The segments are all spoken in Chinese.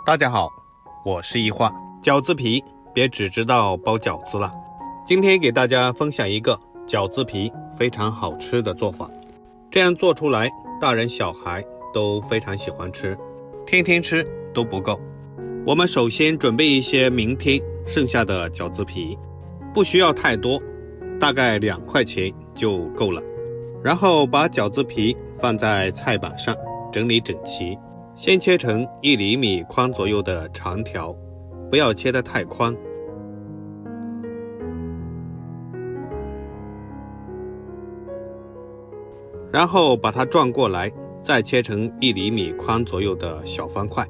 大家好，我是一化。饺子皮别只知道包饺子了，今天给大家分享一个饺子皮非常好吃的做法。这样做出来，大人小孩都非常喜欢吃，天天吃都不够。我们首先准备一些明天剩下的饺子皮，不需要太多，大概2块钱就够了。然后把饺子皮放在菜板上整理整齐，先切成1厘米宽左右的长条，不要切得太宽。然后把它转过来，再切成1厘米宽左右的小方块。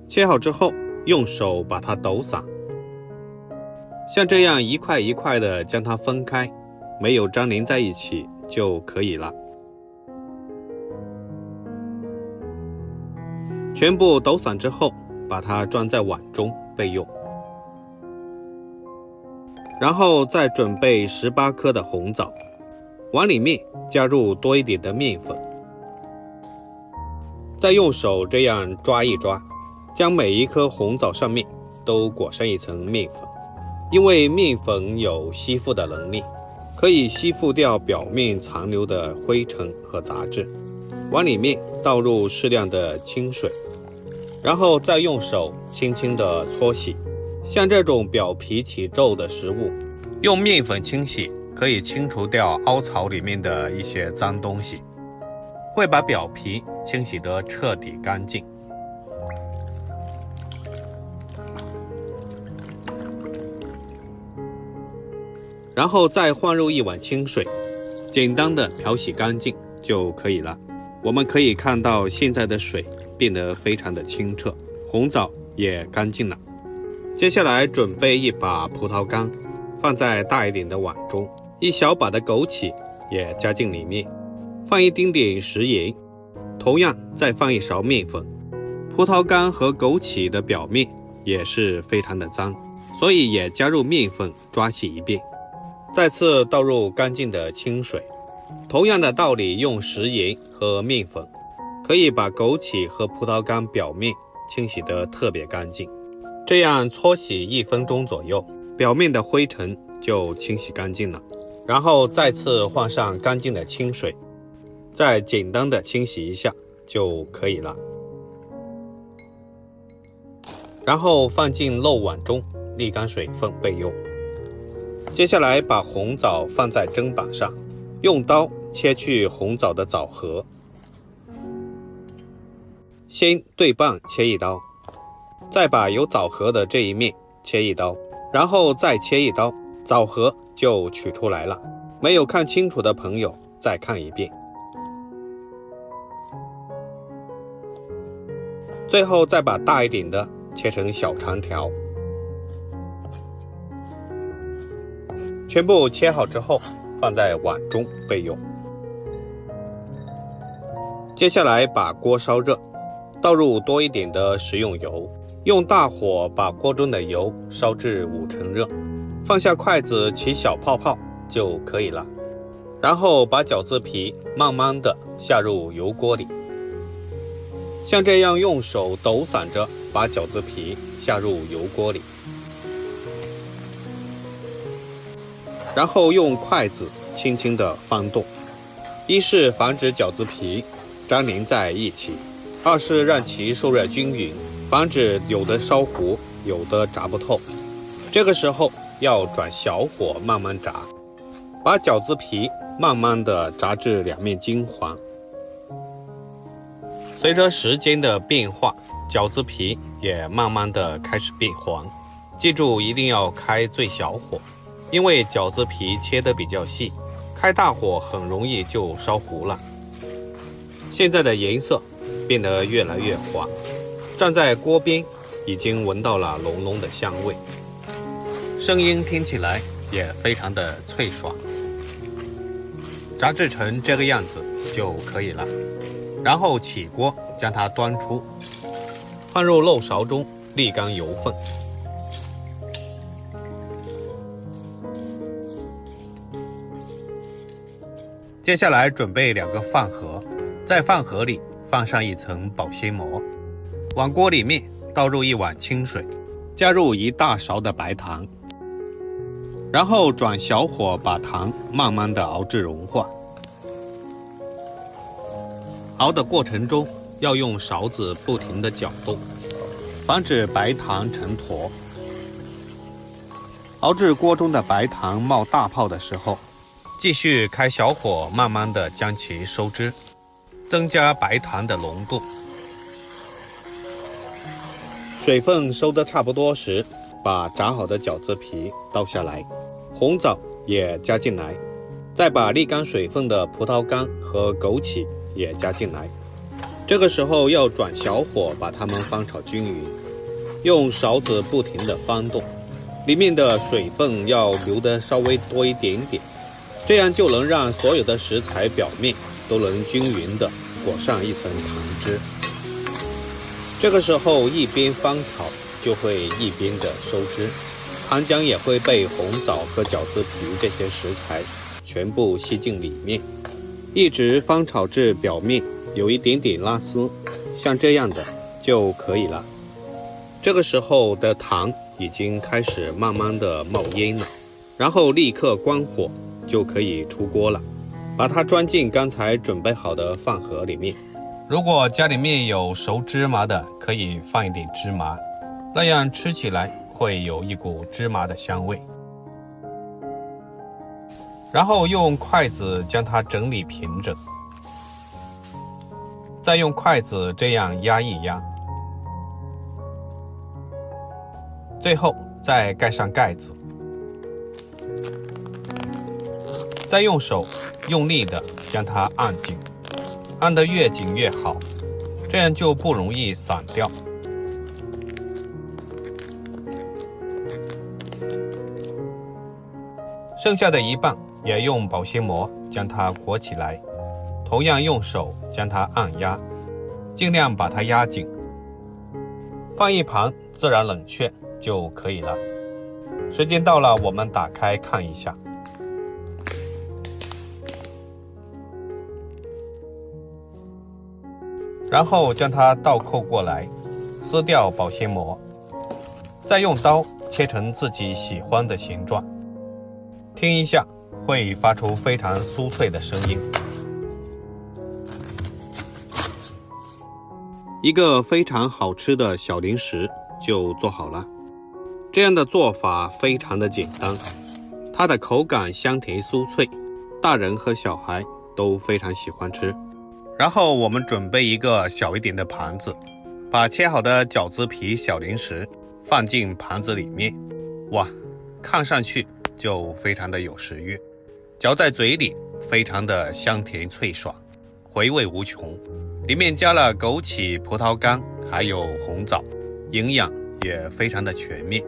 切好之后，用手把它抖散，像这样一块一块的将它分开，没有粘连在一起就可以了。全部抖散之后，把它装在碗中备用。然后再准备18颗的红枣，碗里面加入多一点的面粉，再用手这样抓一抓，将每一颗红枣上面都裹上一层面粉。因为面粉有吸附的能力，可以吸附掉表面残留的灰尘和杂质。碗里面倒入适量的清水，然后再用手轻轻地搓洗。像这种表皮起皱的食物，用面粉清洗可以清除掉凹槽里面的一些脏东西，会把表皮清洗得彻底干净。然后再换入1碗清水，简单的漂洗干净就可以了。我们可以看到现在的水变得非常的清澈，红枣也干净了。接下来准备1把葡萄干，放在大一点的碗中，1小把的枸杞也加进里面，放一丁点食盐，同样再放1勺面粉。葡萄干和枸杞的表面也是非常的脏，所以也加入面粉抓洗一遍。再次倒入干净的清水，同样的道理，用食盐和面粉可以把枸杞和葡萄干表面清洗得特别干净。这样搓洗1分钟左右，表面的灰尘就清洗干净了。然后再次换上干净的清水，再简单的清洗一下就可以了。然后放进漏碗中沥干水分备用。接下来把红枣放在砧板上，用刀切去红枣的枣核，先对半切1刀，再把有枣核的这一面切1刀，然后再切1刀，枣核就取出来了。没有看清楚的朋友再看一遍。最后再把大一点的切成小长条。全部切好之后，放在碗中备用。接下来把锅烧热，倒入多一点的食用油，用大火把锅中的油烧至5成热，放下筷子起小泡泡就可以了。然后把饺子皮慢慢的下入油锅里，像这样用手抖散着把饺子皮下入油锅里，然后用筷子轻轻地翻动，一是防止饺子皮粘连在一起，二是让其受热均匀，防止有的烧糊，有的炸不透。这个时候要转小火慢慢炸，把饺子皮慢慢地炸至2面金黄。随着时间的变化，饺子皮也慢慢地开始变黄，记住一定要开最小火，因为饺子皮切得比较细，开大火很容易就烧糊了。现在的颜色变得越来越黄，站在锅边已经闻到了浓浓的香味，声音听起来也非常的脆爽。炸制成这个样子就可以了。然后起锅将它端出，放入漏勺中沥干油分。接下来准备2个饭盒，在饭盒里放上一层保鲜膜，往锅里面倒入1碗清水，加入1大勺的白糖，然后转小火把糖慢慢的熬至融化。熬的过程中要用勺子不停的搅动，防止白糖成坨。熬至锅中的白糖冒大泡的时候，继续开小火，慢慢的将其收汁，增加白糖的浓度。水分收得差不多时，把炸好的饺子皮倒下来，红枣也加进来，再把沥干水分的葡萄干和枸杞也加进来。这个时候要转小火把它们翻炒均匀，用勺子不停地翻动，里面的水分要留得稍微多一点点，这样就能让所有的食材表面都能均匀地裹上一层糖汁。这个时候一边翻炒就会一边的收汁，糖浆也会被红枣和饺子皮这些食材全部吸进里面，一直翻炒至表面有一点点拉丝，像这样的就可以了。这个时候的糖已经开始慢慢的冒烟了，然后立刻关火，就可以出锅了。把它装进刚才准备好的饭盒里面。如果家里面有熟芝麻的，可以放一点芝麻，那样吃起来会有一股芝麻的香味。然后用筷子将它整理平整，再用筷子这样压一压，最后再盖上盖子，再用手用力的将它按紧，按得越紧越好，这样就不容易散掉。剩下的一半也用保鲜膜将它裹起来，同样用手将它按压，尽量把它压紧，放一旁自然冷却就可以了。时间到了，我们打开看一下。然后将它倒扣过来，撕掉保鲜膜，再用刀切成自己喜欢的形状。听一下，会发出非常酥脆的声音。一个非常好吃的小零食就做好了。这样的做法非常的简单，它的口感香甜酥脆，大人和小孩都非常喜欢吃。然后我们准备一个小一点的盘子，把切好的饺子皮小零食放进盘子里面。哇，看上去就非常的有食欲，嚼在嘴里非常的香甜脆爽，回味无穷。里面加了枸杞、葡萄干还有红枣，营养也非常的全面。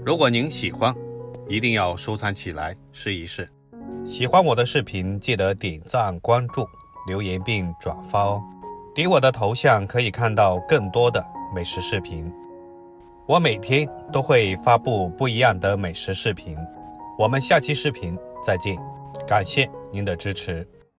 如果您喜欢，一定要收藏起来试一试。喜欢我的视频记得点赞、关注、留言并转发哦。点我的头像可以看到更多的美食视频，我每天都会发布不一样的美食视频。我们下期视频再见，感谢您的支持。